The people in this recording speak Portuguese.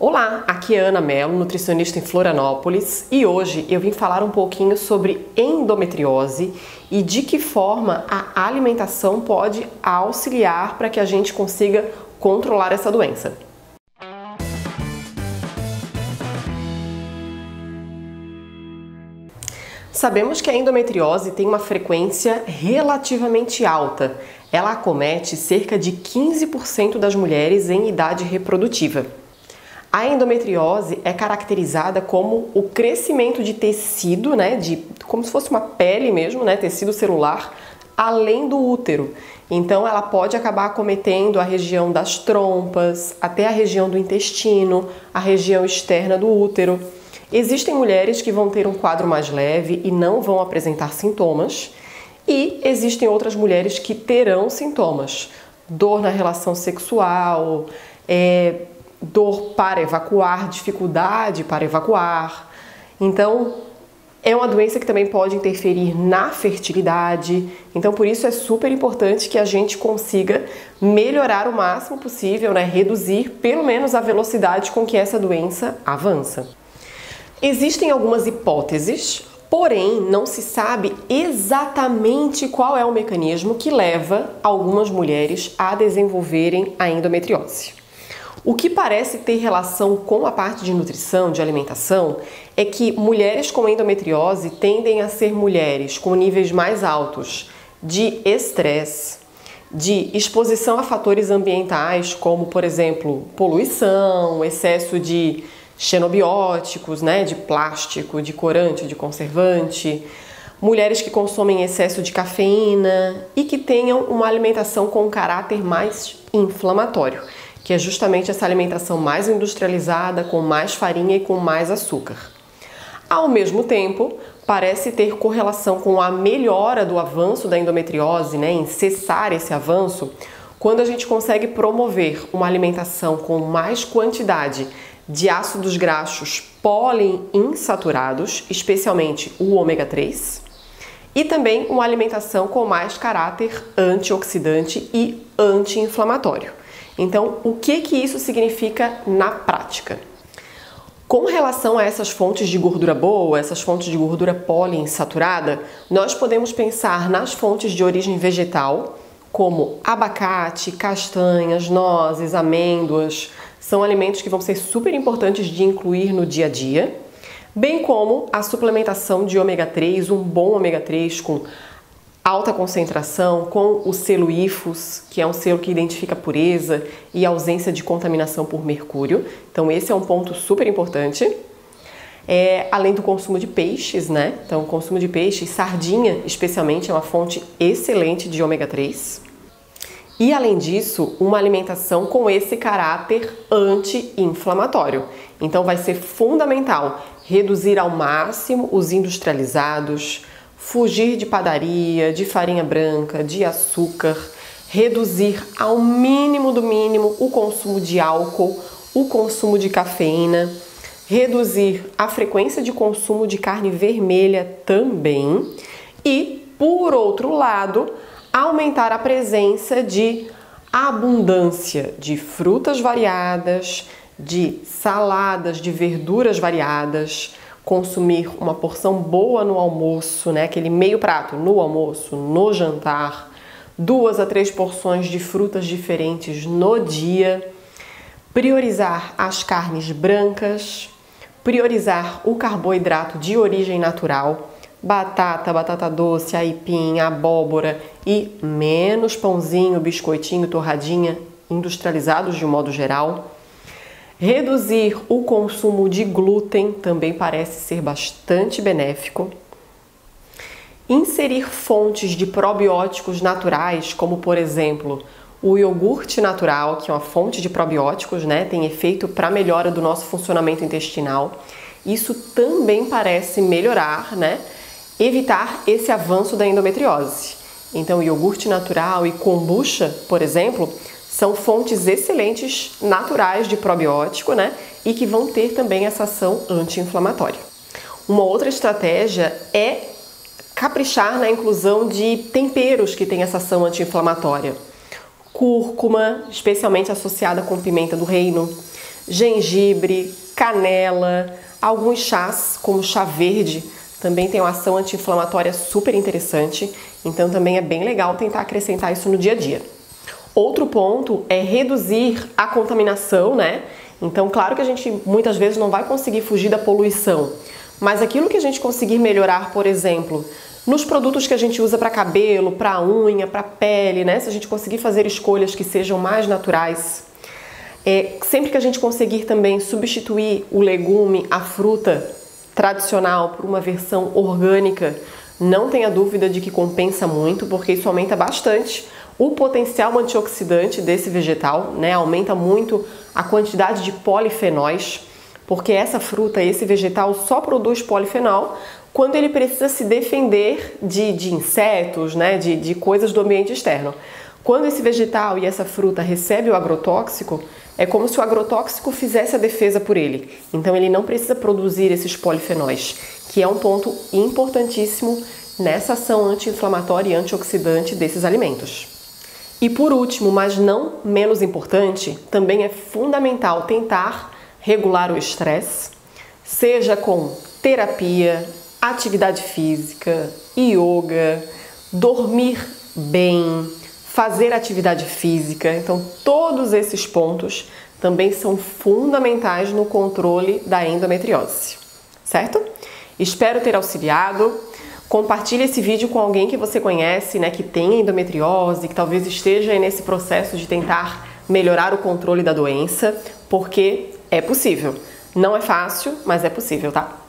Olá, aqui é Ana Mello, nutricionista em Florianópolis, e hoje eu vim falar um pouquinho sobre endometriose e de que forma a alimentação pode auxiliar para que a gente consiga controlar essa doença. Sabemos que a endometriose tem uma frequência relativamente alta. Ela acomete cerca de 15% das mulheres em idade reprodutiva. A endometriose é caracterizada como o crescimento de tecido, como se fosse uma pele mesmo, tecido celular, além do útero. Então ela pode acabar acometendo a região das trompas, até a região do intestino, a região externa do útero. Existem mulheres que vão ter um quadro mais leve e não vão apresentar sintomas, e existem outras mulheres que terão sintomas, dor na relação sexual, dor para evacuar, dificuldade para evacuar. Então, é uma doença que também pode interferir na fertilidade. Então, por isso é super importante que a gente consiga melhorar o máximo possível, reduzir pelo menos a velocidade com que essa doença avança. Existem algumas hipóteses, porém não se sabe exatamente qual é o mecanismo que leva algumas mulheres a desenvolverem a endometriose. O que parece ter relação com a parte de nutrição, de alimentação, é que mulheres com endometriose tendem a ser mulheres com níveis mais altos de estresse, de exposição a fatores ambientais, como, por exemplo, poluição, excesso de xenobióticos, de plástico, de corante, de conservante, mulheres que consomem excesso de cafeína e que tenham uma alimentação com um caráter mais inflamatório, que é justamente essa alimentação mais industrializada, com mais farinha e com mais açúcar. Ao mesmo tempo, parece ter correlação com a melhora do avanço da endometriose, em cessar esse avanço, quando a gente consegue promover uma alimentação com mais quantidade de ácidos graxos poliinsaturados, especialmente o ômega 3, e também uma alimentação com mais caráter antioxidante e anti-inflamatório. Então, o que isso significa na prática? Com relação a essas fontes de gordura boa, essas fontes de gordura poliinsaturada, nós podemos pensar nas fontes de origem vegetal, como abacate, castanhas, nozes, amêndoas. São alimentos que vão ser super importantes de incluir no dia a dia, bem como a suplementação de ômega 3, um bom ômega 3 com alta concentração, com o selo IFOS, que é um selo que identifica pureza e ausência de contaminação por mercúrio. Então esse é um ponto super importante. Além do consumo de peixes, Então o consumo de peixes, sardinha especialmente, é uma fonte excelente de ômega 3. E além disso, uma alimentação com esse caráter anti-inflamatório. Então vai ser fundamental reduzir ao máximo os industrializados, fugir de padaria, de farinha branca, de açúcar, reduzir ao mínimo do mínimo o consumo de álcool, o consumo de cafeína, reduzir a frequência de consumo de carne vermelha também e, por outro lado, aumentar a presença de abundância de frutas variadas, de saladas, de verduras variadas, consumir uma porção boa no almoço, aquele meio prato no almoço, no jantar, 2 a 3 porções de frutas diferentes no dia, priorizar as carnes brancas, priorizar o carboidrato de origem natural, batata doce, aipim, abóbora e menos pãozinho, biscoitinho, torradinha industrializados de um modo geral. Reduzir o consumo de glúten também parece ser bastante benéfico. Inserir fontes de probióticos naturais, como por exemplo o iogurte natural, que é uma fonte de probióticos, tem efeito para a melhora do nosso funcionamento intestinal. Isso também parece melhorar, evitar esse avanço da endometriose. Então, iogurte natural e kombucha, por exemplo, são fontes excelentes naturais de probiótico, e que vão ter também essa ação anti-inflamatória. Uma outra estratégia é caprichar na inclusão de temperos que têm essa ação anti-inflamatória. Cúrcuma, especialmente associada com pimenta do reino, gengibre, canela, alguns chás, como chá verde, também tem uma ação anti-inflamatória super interessante, então também é bem legal tentar acrescentar isso no dia a dia. Outro ponto é reduzir a contaminação, né? Então, claro que a gente muitas vezes não vai conseguir fugir da poluição, mas aquilo que a gente conseguir melhorar, por exemplo, nos produtos que a gente usa para cabelo, para unha, para pele, né? Se a gente conseguir fazer escolhas que sejam mais naturais, sempre que a gente conseguir também substituir o legume, a fruta tradicional por uma versão orgânica, não tenha dúvida de que compensa muito, porque isso aumenta bastante o potencial antioxidante desse vegetal, né? Aumenta muito a quantidade de polifenóis, porque essa fruta, esse vegetal só produz polifenol quando ele precisa se defender de insetos, né? de coisas do ambiente externo. Quando esse vegetal e essa fruta recebe o agrotóxico, é como se o agrotóxico fizesse a defesa por ele. Então ele não precisa produzir esses polifenóis, que é um ponto importantíssimo nessa ação anti-inflamatória e antioxidante desses alimentos. E por último, mas não menos importante, também é fundamental tentar regular o estresse, seja com terapia, atividade física, yoga, dormir bem, fazer atividade física. Então, todos esses pontos também são fundamentais no controle da endometriose, certo? Espero ter auxiliado. Compartilhe esse vídeo com alguém que você conhece, né, que tem endometriose, que talvez esteja aí nesse processo de tentar melhorar o controle da doença, porque é possível. Não é fácil, mas é possível, tá?